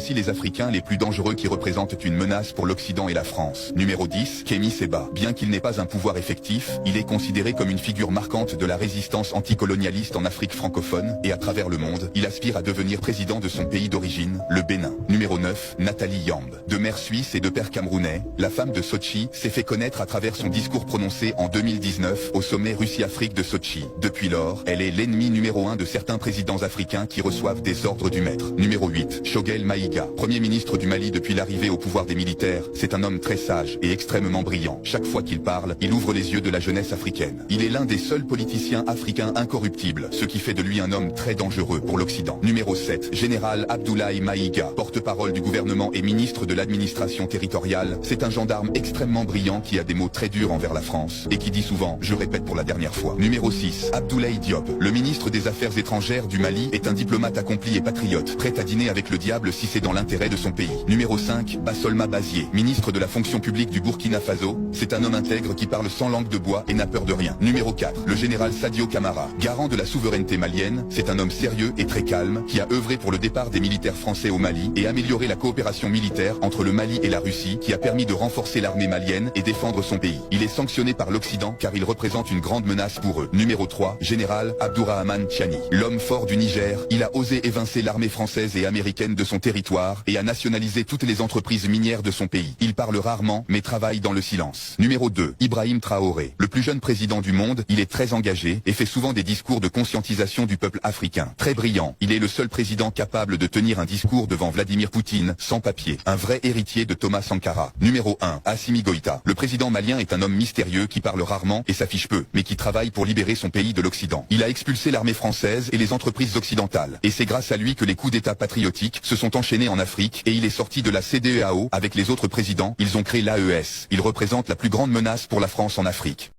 Voici les Africains les plus dangereux qui représentent une menace pour l'Occident et la France. Numéro 10, Kémy Séba. Bien qu'il n'ait pas un pouvoir effectif, il est considéré comme une figure marquante de la résistance anticolonialiste en Afrique francophone et à travers le monde. Il aspire à devenir président de son pays d'origine, le Bénin. Numéro 9, Nathalie Yamb. De mère suisse et de père camerounais, la femme de Sochi s'est fait connaître à travers son discours prononcé en 2019 au sommet Russie-Afrique de Sochi. Depuis lors, elle est l'ennemi numéro 1 de certains présidents africains qui reçoivent des ordres du maître. Numéro 8, Choguel Maïga. Premier ministre du Mali depuis l'arrivée au pouvoir des militaires, c'est un homme très sage et extrêmement brillant. Chaque fois qu'il parle, il ouvre les yeux de la jeunesse africaine. Il est l'un des seuls politiciens africains incorruptibles, ce qui fait de lui un homme très dangereux pour l'Occident. Numéro 7, Général Abdoulaye Maïga, porte-parole du gouvernement et ministre de l'administration territoriale. C'est un gendarme extrêmement brillant qui a des mots très durs envers la France et qui dit souvent, je répète pour la dernière fois. Numéro 6, Abdoulaye Diop. Le ministre des Affaires étrangères du Mali est un diplomate accompli et patriote, prêt à dîner avec le diable si c'est dans l'intérêt de son pays. Numéro 5, Bassolma Bazié, ministre de la fonction publique du Burkina Faso. C'est un homme intègre qui parle sans langue de bois et n'a peur de rien. Numéro 4, le général Sadio Camara, garant de la souveraineté malienne. C'est un homme sérieux et très calme qui a œuvré pour le départ des militaires français au Mali et amélioré la coopération militaire entre le Mali et la Russie qui a permis de renforcer l'armée malienne et défendre son pays. Il est sanctionné par l'Occident car il représente une grande menace pour eux. Numéro 3, général Abdourahmane Tiani, l'homme fort du Niger. Il a osé évincer l'armée française et américaine de son territoire et a nationalisé toutes les entreprises minières de son pays. Il parle rarement mais travaille dans le silence. Numéro 2, Ibrahim Traoré, le plus jeune président du monde. Il est très engagé et fait souvent des discours de conscientisation du peuple africain. Très brillant, il est le seul président capable de tenir un discours devant Vladimir Poutine sans papier. Un vrai héritier de Thomas Sankara. Numéro 1, Assimi Goïta. Le président malien est un homme mystérieux qui parle rarement et s'affiche peu, mais qui travaille pour libérer son pays de l'Occident. Il a expulsé l'armée française et les entreprises occidentales. Et c'est grâce à lui que les coups d'État patriotiques se sont enchaînés en Afrique et il est sorti de la CEDEAO avec les autres présidents. Ils ont créé l'AES. Il représente la plus grande menace pour la France en Afrique.